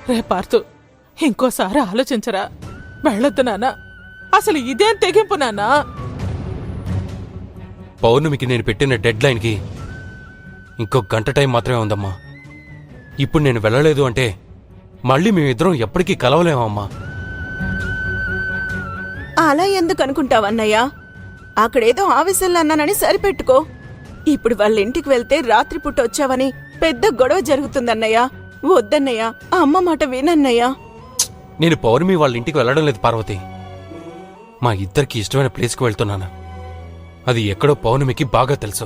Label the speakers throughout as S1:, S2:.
S1: రే పార్థు, ఇంకోసారి ఆలోచించరా. వెళ్ళొద్దు నాన్న. అసలు ఇదేం తెగింపు నాన్నా?
S2: పౌర్ణమికి నేను పెట్టిన డెడ్ లైన్కి ఇంకో గంట టైం మాత్రమే ఉందమ్మా. ఇప్పుడు నేను వెళ్ళలేదు అంటే మళ్ళీ మేమిద్దరం ఎప్పటికీ కలవలేమమ్మా.
S3: అలా ఎందుకు అనుకుంటావన్నయ్యా? అక్కడేదో ఆవేశంలో అన్నానని సరిపెట్టుకో. ఇప్పుడు వాళ్ళ ఇంటికి వెళ్తే రాత్రిపూట వచ్చావని పెద్ద గొడవ జరుగుతుందన్నయ్యా. వద్దన్నయ్యా, ఆ అమ్మ మాట వినన్నయ్యా.
S2: నేను పౌర్ణమి వాళ్ళ ఇంటికి వెళ్ళడం లేదు పార్వతి. మా ఇద్దరికి ఇష్టమైన ప్లేస్కి వెళ్తున్నాను. అది ఎక్కడో పౌర్ణమికి బాగా తెలుసు.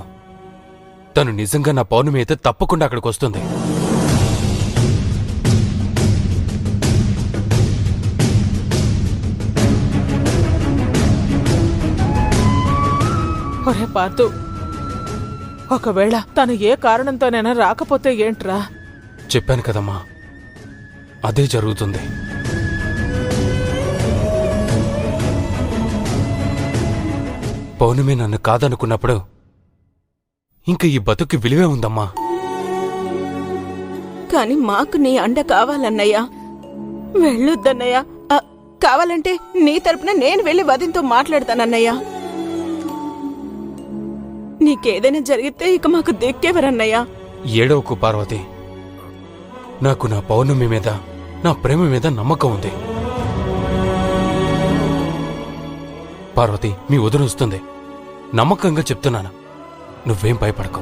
S2: తను నిజంగా నా పౌర్ణమి అయితే తప్పకుండా అక్కడికి వస్తుంది.
S1: ఒరే పార్థు, ఒకవేళ తను ఏ కారణంతోనైనా రాకపోతే ఏంట్రా?
S2: చెప్పాను కదమ్మా, అదే జరుగుతుంది. పౌర్ణమి నన్ను కాదనుకున్నప్పుడు ఇంక ఈ బతుక్కి విలువే ఉందమ్మా.
S3: కాని మాకు నీ అండ కావాలన్నయ్యా. వెళ్ళొద్దన్నయ్యా. కావాలంటే నీ తరపున నేను వెళ్లి వదినతో మాట్లాడతానన్నయ్యా. నీకేదైనా జరిగితే ఇక మాకు దిక్కెవరన్నయ్యా?
S2: ఏడవకు పార్వతి. నాకు నా పౌర్ణమి మీద, నా ప్రేమ మీద నమ్మకం ఉంది. పార్వతి, మీ వదిన వస్తుంది. నమ్మకంగా చెప్తున్నాను, నువ్వేం భయపడకు.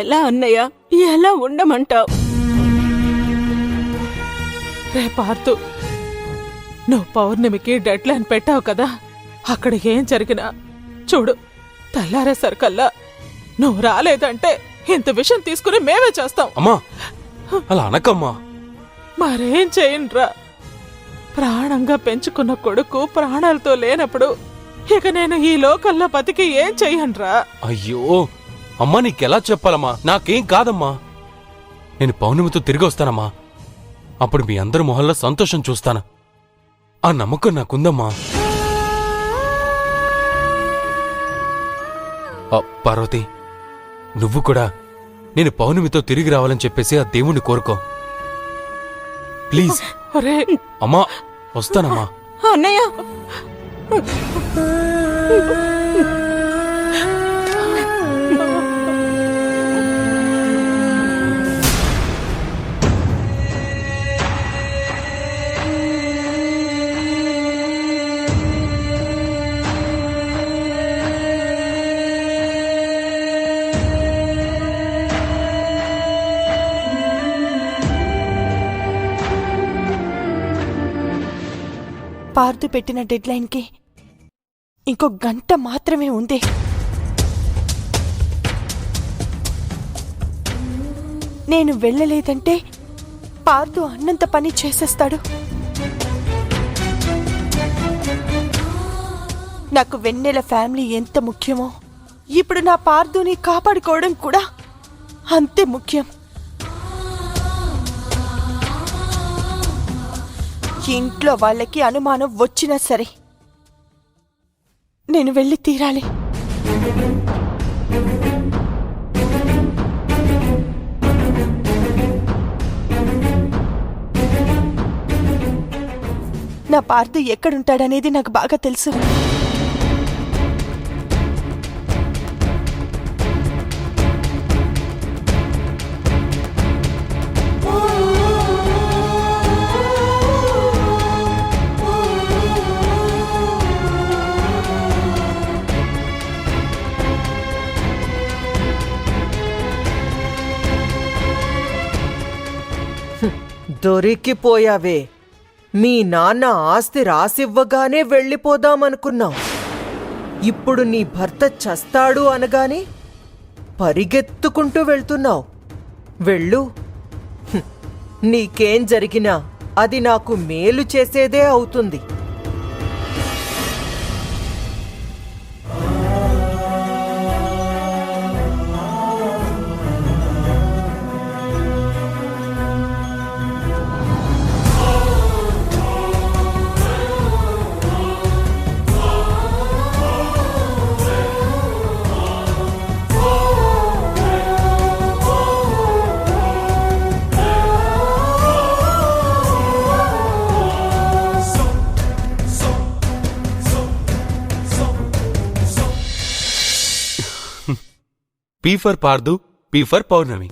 S3: ఎలా అన్నయ్యా? ఎలా ఉండమంటావు?
S1: రే పార్థు, నువ్వు పౌర్ణమికి డెడ్ లైన్ పెట్టావు కదా. అక్కడ ఏం జరిగినా చూడు, తెల్లారేసరికల్లా నువ్వు రాలేదంటే ఇంత విషయం తీసుకుని మేమే చేస్తాం.
S2: అమ్మా, అలా అనకమ్మా.
S1: మరేం చేయనురా? ప్రాణంగా పెంచుకున్న కొడుకు ప్రాణాలతో లేనప్పుడు ఇక నేను ఈ లోకల్లో బతికి ఏం చెయ్యనురా?
S2: అయ్యో అమ్మా, నీకెలా చెప్పాలమ్మా? నాకేం కాదమ్మా. నేను పౌర్ణమితో తిరిగి వస్తానమ్మా. అప్పుడు మీ అందరి మొహల్లో సంతోషం చూస్తాను. ఆ నమ్మకం నాకుందమ్మా. పార్వతి, నువ్వు కూడా నేను పౌర్ణమితో తిరిగి రావాలని చెప్పేసి ఆ దేవుణ్ణి కోరుకో ప్లీజ్. అమ్మా, వస్తానమ్మా.
S3: అన్నయ్య,
S4: పార్థు పెట్టిన డెడ్ లైన్కి ఇంకో గంట మాత్రమే ఉంది. నేను వెళ్ళలేదంటే పార్థు అన్నంత పని చేసేస్తాడు. నాకు వెన్నెల ఫ్యామిలీ ఎంత ముఖ్యమో ఇప్పుడు నా పార్థుని కాపాడుకోవడం కూడా అంతే ముఖ్యం. ఇంట్లో వాళ్ళకి అనుమానం వచ్చినా సరే నేను వెళ్ళి తీరాలి. నా పార్థు ఎక్కడుంటాడనేది నాకు బాగా తెలుసు.
S5: దొరికిపోయావే. మీ నాన్న ఆస్తి రాసివ్వగానే వెళ్ళిపోదామనుకున్నావు. ఇప్పుడు నీ భర్త చస్తాడు అనగానే పరిగెత్తుకుంటూ వెళ్తున్నావు. వెళ్ళు. నీకేం జరిగినా అది నాకు మేలు చేసేదే అవుతుంది.
S2: P for Parthu, P for Pournami.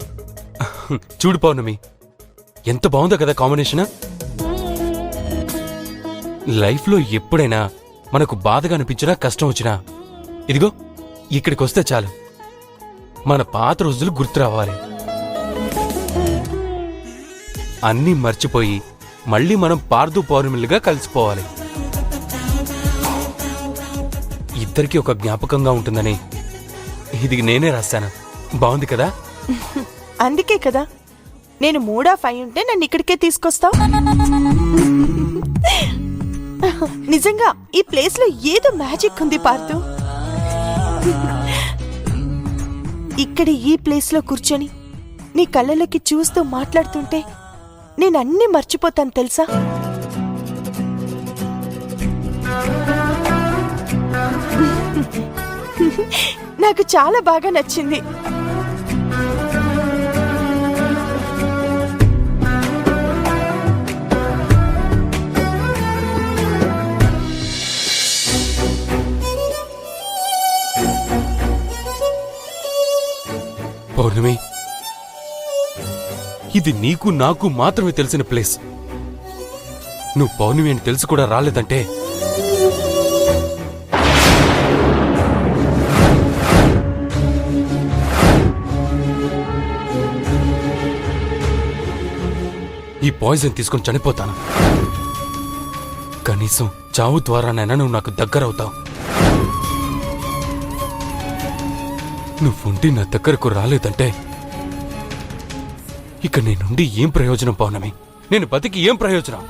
S2: చూడు పౌర్ణమి, ఎంత బాగుందో కదా కాంబినేషన్. లైఫ్లో ఎప్పుడైనా మనకు బాధగా అనిపించినా కష్టం వచ్చినా ఇదిగో ఇక్కడికి వస్తే చాలు మన పాత రోజులు గుర్తు రావాలి. అన్నీ మర్చిపోయి మళ్ళీ మనం పార్దు పౌర్ణమిలుగా కలిసిపోవాలి. ఇద్దరికీ ఒక జ్ఞాపకంగా ఉంటుందని ఇది నేనే రాశాను. బాగుంది కదా?
S4: అందుకే కదా నేను మూడాఫ్ అయి ఉంటే నన్ను ఇక్కడికే తీసుకొస్తావు. నిజంగా ఈ ప్లేస్ లో ఏదో మ్యాజిక్ ఉంది పార్థు. ఇక్కడ ఈ ప్లేస్ లో కూర్చొని నీ కళ్ళలోకి చూస్తూ మాట్లాడుతుంటే నేను అన్నీ మర్చిపోతాను తెలుసా. నాకు చాలా బాగా నచ్చింది.
S2: పౌర్ణమి, ఇది నీకు నాకు మాత్రమే తెలిసిన ప్లేస్. నువ్వు పౌర్ణమి అని తెలిసి కూడా రాలేదంటే ఈ పాయిజన్ తీసుకుని చనిపోతాను. కనీసం చావు ద్వారానైనా నువ్వు నాకు దగ్గరవుతావు. నువ్వుండి నా దగ్గరకు రాలేదంటే ఇక నీ నుండి ఏం ప్రయోజనం పౌర్ణమి? నేను బతికి ఏం ప్రయోజనం?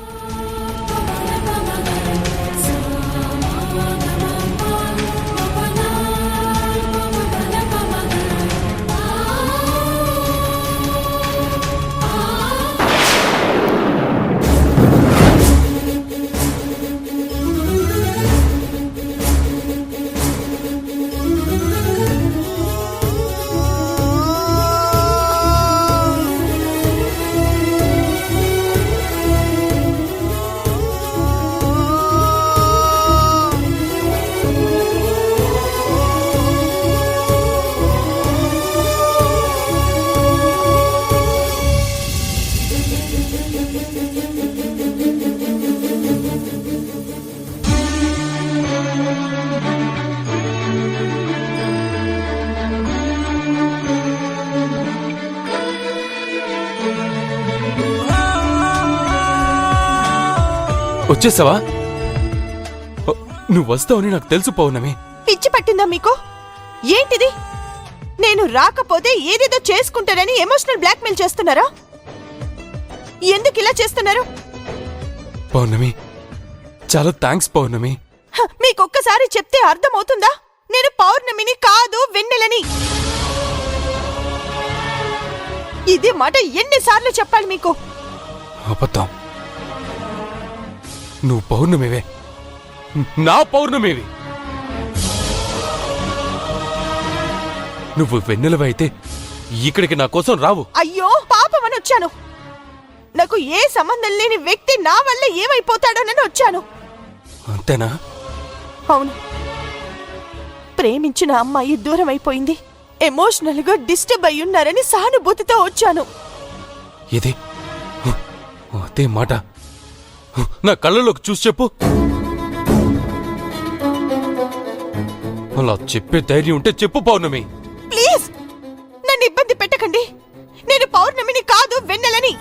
S2: వచ్చేసావా? నువ్వు వస్తావని నాకు తెలుసు పౌర్ణమి.
S4: పిచ్చి పట్టిందా మీకు? ఏంటిది? నేను రాకపోతే ఏదేదో చేసుకుంటారని ఎమోషనల్ బ్లాక్మెయిల్ చేస్తున్నారా? ఎందుకు ఇలా చేస్తున్నారు?
S2: పౌర్ణమి, చాలా థ్యాంక్స్ పౌర్ణమి.
S4: మీకొక్కసారి చెప్తే అర్థమవుతుందా? నేను పౌర్ణమిని కాదు, వెన్నెలని. ఇదే మాట ఎన్నిసార్లు చెప్పాలి మీకు?
S2: అబద్ధం. నువ్వు పౌర్ణమివే, నా పౌర్ణమివి. నువ్వు వెన్నెలవైతే ఇక్కడికి నా కోసం రావు.
S4: అయ్యో పాపమని వచ్చాను. నాకు ఏ సంబంధం లేని వ్యక్తి నా వల్ల ఏమైపోతాడోనని వచ్చాను.
S2: అంతేనా?
S4: అవును. ప్రేమించిన అమ్మాయి దూరం అయిపోయింది, ఎమోషనల్ గా డిస్టర్బ్ అయ్యున్నారని సానుభూతితో వచ్చాను.
S2: ఇది అదే మాట నా కళ్ళలోకి చూసి చెప్పు. అలా చెప్పే ధైర్యం ఉంటే చెప్పు పౌర్ణమి.
S4: ప్లీజ్ నన్ను ఇబ్బంది పెట్టకండి. నేను పౌర్ణమిని కాదు, వెన్నెలని.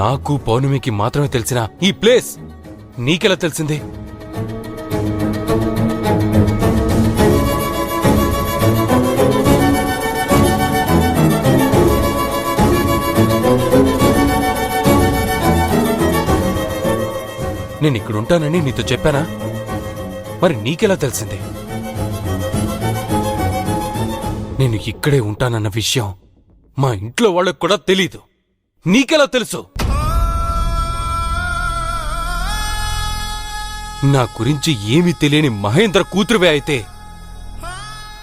S2: నాకు పౌర్ణమికి మాత్రమే తెలిసిన ఈ ప్లేస్ నీకెలా తెలిసింది? నేను ఇక్కడుంటానని నీతో చెప్పానా? మరి నీకెలా తెలిసింది? నేను ఇక్కడే ఉంటానన్న విషయం మా ఇంట్లో వాళ్ళకు కూడా తెలీదు. నీకెలా తెలుసు? నా గురించి ఏమీ తెలియని మహేంద్ర కూతురువే అయితే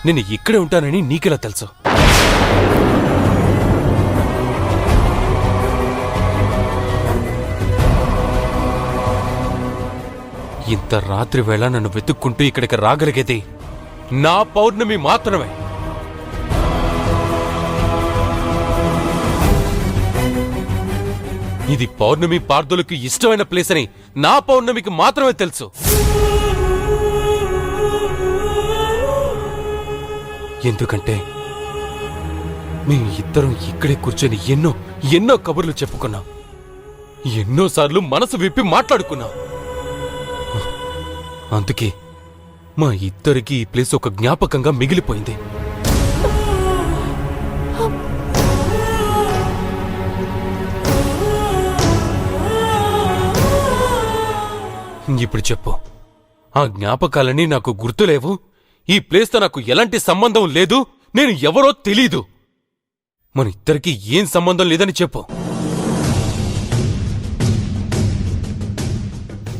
S2: నేను ఇక్కడే ఉంటానని నీకెలా తెలుసు? ఇంత రాత్రి వేళ నన్ను వెతుక్కుంటూ ఇక్కడికి రాగలిగేది నా పౌర్ణమి మాత్రమే. ఇది పౌర్ణమి పార్థులకు ఇష్టమైన ప్లేస్ అని నా పౌర్ణమికి మాత్రమే తెలుసు. ఎందుకంటే మేము ఇద్దరం ఇక్కడే కూర్చొని ఎన్నో కబుర్లు చెప్పుకున్నాం, ఎన్నోసార్లు మనసు విప్పి మాట్లాడుకున్నాం. అందుకే మా ఇద్దరికి ఈ ప్లేస్ ఒక జ్ఞాపకంగా మిగిలిపోయింది. ఇప్పుడు చెప్పు, ఆ జ్ఞాపకాలని నాకు గుర్తులేవు, ఈ ప్లేస్తో నాకు ఎలాంటి సంబంధం లేదు, నేను ఎవరో తెలీదు, మన ఇద్దరికి ఏం సంబంధం లేదని చెప్పు.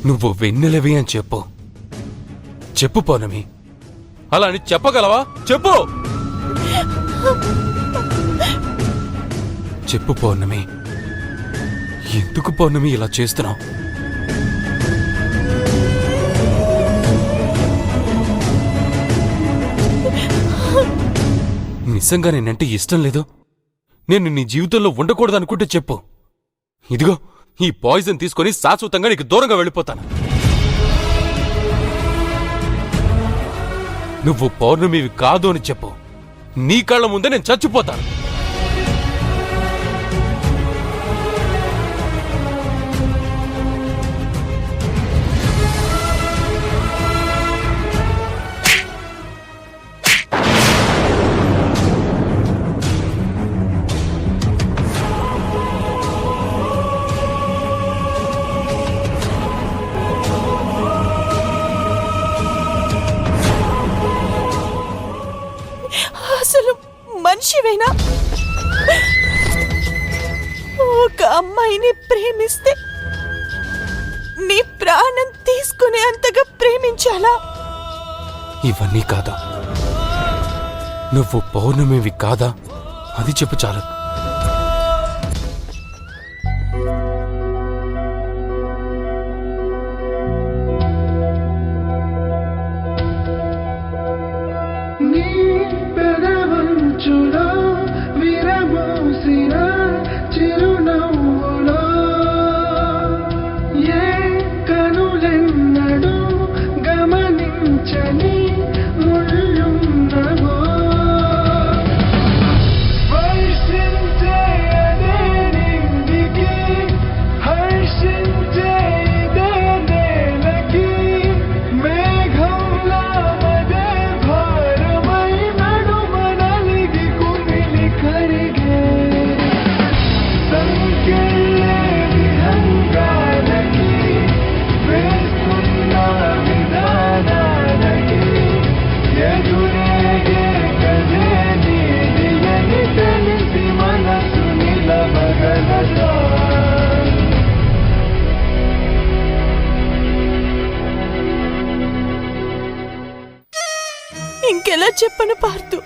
S2: నువ్వు వెన్నెలవి అని చెప్పు. చెప్పు పౌర్ణమి, అలా అని చెప్పగలవా? చెప్పు చెప్పు పౌర్ణమి, ఎందుకు పౌర్ణమి ఇలా చేస్తున్నావు? నిజంగా నేనంటే ఇష్టం లేదు, నేను నీ జీవితంలో ఉండకూడదనుకుంటే చెప్పు. ఇదిగో ఈ పాయిజన్ తీసుకొని శాశ్వతంగా నీకు దూరంగా వెళ్ళిపోతాను. నువ్వు పౌర్ణమివి కాదు అని చెప్పు, నీ కళ్ళ ముందే నేను చచ్చిపోతాను.
S4: అసలు మనిషివేనా? ఒక అమ్మాయిని ప్రేమిస్తే నీ ప్రాణం తీసుకునే అంతగా ప్రేమించాలా?
S2: ఇవన్నీ కాదా? నువ్వు పౌర్ణమివి కాదా అది చెప్పు చాలు.
S4: ఇంకెలా చెప్పను పార్థు?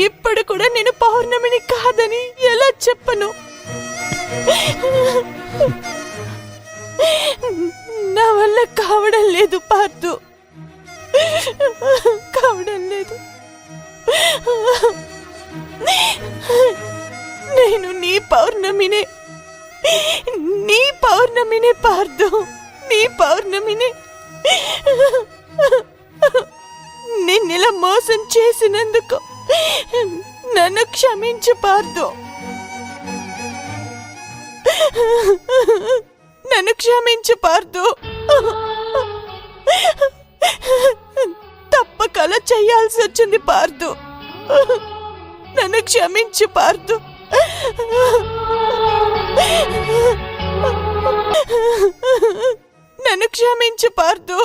S4: ఇప్పుడు కూడా నేను పౌర్ణమిని కాదని ఎలా చెప్పను? నా వల్ల కావడం లేదు పార్థు, కావడం లేదు. నేను నీ పౌర్ణమినే పార్థు, నీ పౌర్ణమినే. నిన్నెలా మోసం చేసినందుకు నన్ను క్షమించు పార్థు, నన్ను క్షమించు పార్థు. తప్పకల చెయ్యాల్సి వచ్చింది పార్థు, నన్ను క్షమించు పార్థు. నన్ను క్షమించు పార్థు,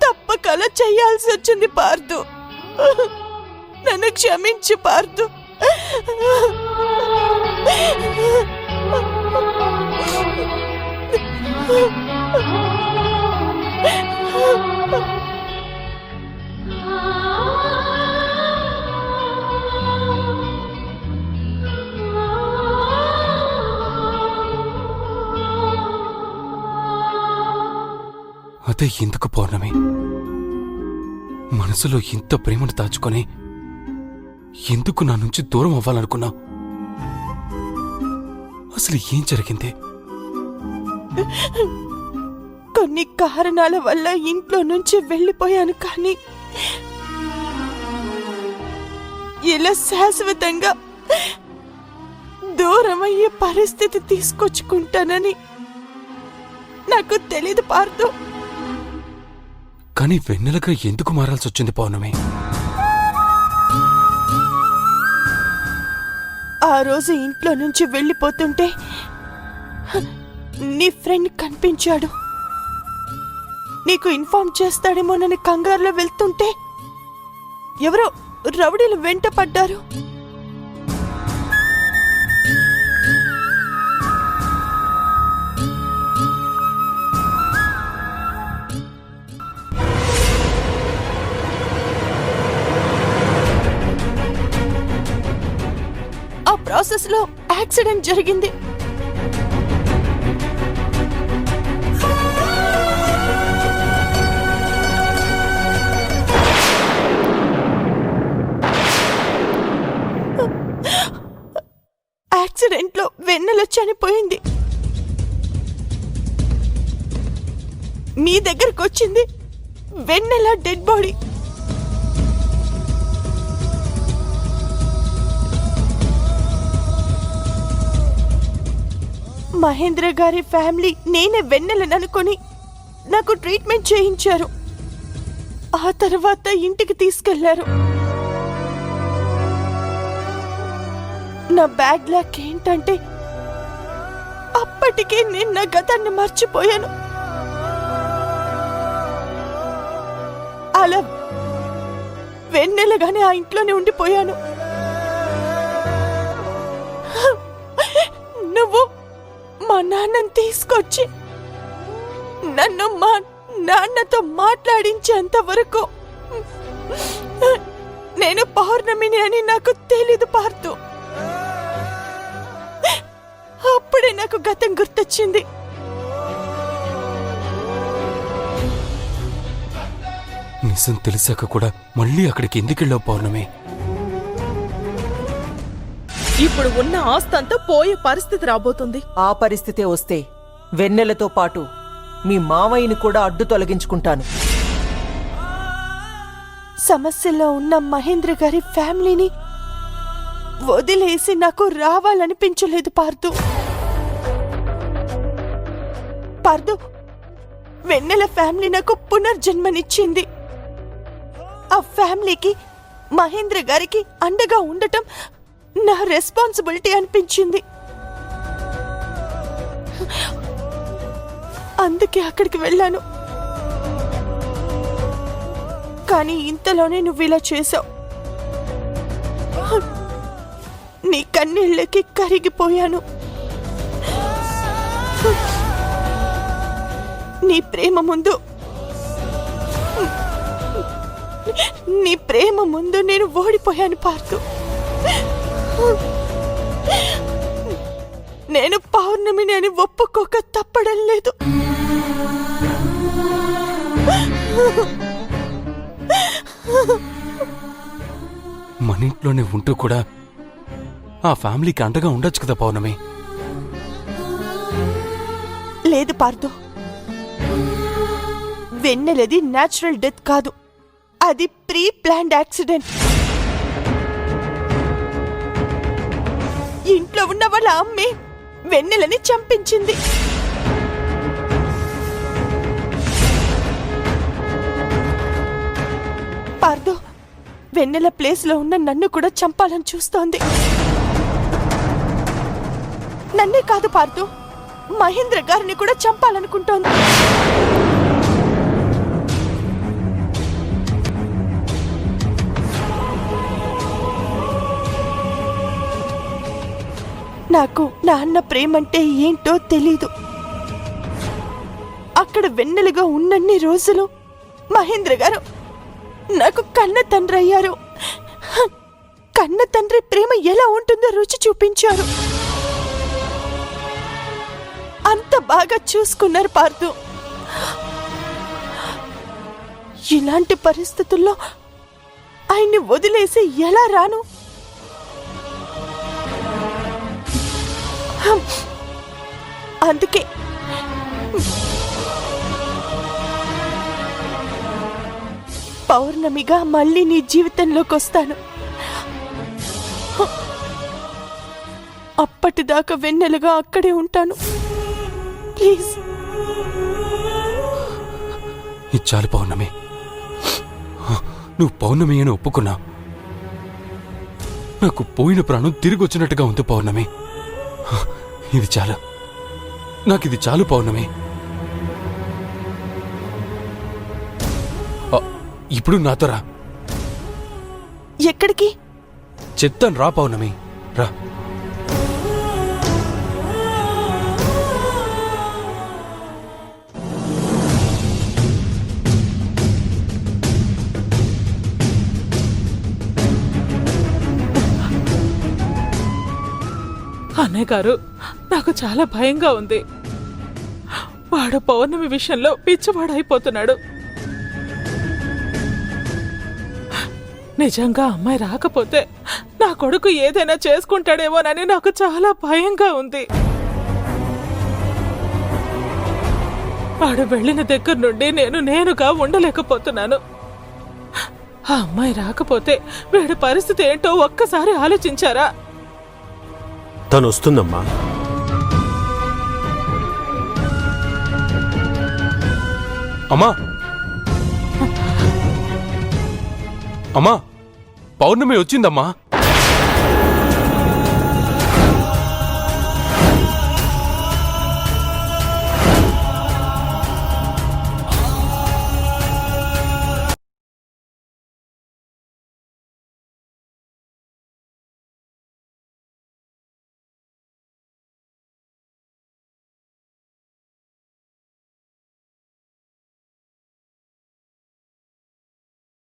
S4: తప్పకల చెయ్యాల్సి వచ్చింది పార్థు, నన్ను క్షమించు పార్థు.
S2: ఇదంతా ఎందుకు పౌర్ణమి? మనసులో ఇంత ప్రేమను దాచుకొని ఎందుకు నా నుంచి దూరం అవ్వాలనుకున్నావు? అసలు ఏం జరిగింది?
S4: కొన్ని కారణాల వల్ల ఇంట్లో నుంచి వెళ్ళిపోయాను, కానీ ఇలా శాశ్వతంగా దూరమయ్యే పరిస్థితి తీసుకొచ్చుకుంటానని నాకు తెలీదు పార్థు.
S2: కానీ వెన్నెలగా ఎందుకు మారాల్సి వచ్చింది పౌర్ణమి?
S4: ఆ రోజు ఇంట్లో నుంచి వెళ్ళిపోతుంటే నీ ఫ్రెండ్ కనిపించాడు. నీకు ఇన్ఫార్మ్ చేస్తాడేమోనని కంగారులో వెళ్తుంటే ఎవరో రౌడీలు వెంట పడ్డారు. ఆ ప్రాసెస్ లో యాక్సిడెంట్ జరిగింది. యాక్సిడెంట్ లో వెన్నెల చనిపోయింది. మీ దగ్గరకు వచ్చింది వెన్నెల డెడ్ బాడీ. మహేంద్ర గారి ఫ్యామిలీ నేనే వెన్నెలను అనుకొని నాకు ట్రీట్మెంట్ చేయించారు. ఆ తర్వాత ఇంటికి తీసుకెళ్లారు. నా బ్యాడ్ లక్ ఏంటంటే అప్పటికే నేను నా గతాన్ని మర్చిపోయాను. అలా వెన్నెలగానే ఆ ఇంట్లోనే ఉండిపోయాను. నువ్వు మా నాన్నని తీసుకొచ్చి నన్ను మా నాన్నతో మాట్లాడించేంత వరకు నేను పౌర్ణమిని అని నాకు తెలీదు పార్థు. అప్పుడే నాకు గతం గుర్తొచ్చింది.
S2: నిజం తెలిసాక కూడా మళ్ళీ అక్కడికి ఎందుకెళ్ళావు పౌర్ణమి?
S1: ఇప్పుడు ఉన్న ఆస్తంతా పోయే పరిస్థితి రాబోతుంది.
S5: ఆ పరిస్థితే వస్తే వెన్నెలతో పాటు మీ మామయ్యని కూడా అడ్డు తొలగించుకుంటాను.
S4: సమస్యలో ఉన్న మహేంద్ర గారి ఫ్యామిలీని వదిలేసి నాకు రావాలనిపించలేదు పార్థు. పార్థు, వెన్నెల ఫ్యామిలీ నాకు పునర్జన్మనిచ్చింది. ఆ ఫ్యామిలీకి మహేంద్ర గారికి అండగా ఉండటం నా రెస్పాన్సిబిలిటీ అనిపించింది. అందుకే అక్కడికి వెళ్ళాను. కానీ ఇంతలోనే నువ్వు ఇలా చేశావు. నీ కన్నీళ్ళకి కరిగిపోయాను. నీ ప్రేమ ముందు నేను ఓడిపోయాను పార్థు. నేను పౌర్ణమిని అని ఒప్పుకోక తప్పడం లేదు.
S2: మన ఇంట్లోనే ఉంటూ కూడా ఆ ఫ్యామిలీకి అండగా ఉండొచ్చు కదా పౌర్ణమి?
S4: లేదు పార్థు, వెన్నెలది న్యాచురల్ డెత్ కాదు, అది ప్రీ ప్లాన్డ్ యాక్సిడెంట్. ఇంట్లో ఉన్న వాళ్ళ అమ్మే వెన్నెలని చంపించింది. పార్థు, వెన్నెల ప్లేస్ లో ఉన్న నన్ను కూడా చంపాలని చూస్తోంది. నన్నే కాదు పార్థు, మహేంద్ర గారిని కూడా చంపాలనుకుంటోంది. నాకు నా అన్న ప్రేమంటే ఏంటో తెలీదు. అక్కడ వెన్నెలుగా ఉన్నన్ని రోజులు మహేంద్ర గారు నాకు కన్న తండ్రి అయ్యారు. కన్న తండ్రి ప్రేమ ఎలా ఉంటుందో రుచి చూపించారు. అంత బాగా చూసుకున్నారు పార్థు. ఇలాంటి పరిస్థితుల్లో ఆయన్ని వదిలేసి ఎలా రాను? అందుకే పౌర్ణమిగా మళ్ళీ నీ జీవితంలోకి వస్తాను. అప్పటిదాకా వెన్నెలుగా అక్కడే ఉంటాను. ప్లీజ్.
S2: ఇది చాలు పౌర్ణమి. నువ్వు పౌర్ణమి అని ఒప్పుకున్నా. నాకు పోయిన ప్రాణం తిరిగి వచ్చినట్టుగా ఉంది పౌర్ణమి. ఇది చాలు. నాకిది చాలు పౌర్ణమి. ఇప్పుడు నాతో రా.
S4: ఎక్కడికి?
S2: చెప్తాను రా పౌర్ణమి, రా.
S1: అన్నయ్య గారు, నాకు చాలా భయంగా ఉంది. వాడు పౌర్ణమి విషయంలో పిచ్చివాడైపోతున్నాడు. నిజంగా అమ్మాయి రాకపోతే నా కొడుకు ఏదైనా చేసుకుంటాడేమోనని నాకు చాలా భయంగా ఉంది. వాడు వెళ్ళిన దగ్గర నుండి నేనుగా ఉండలేకపోతున్నాను. ఆ అమ్మాయి రాకపోతే వీడి పరిస్థితి ఏంటో ఒక్కసారి ఆలోచించారా?
S6: తను వస్తుందమ్మా.
S2: అమ్మా, అమ్మా, పౌర్ణమి వచ్చిందమ్మా.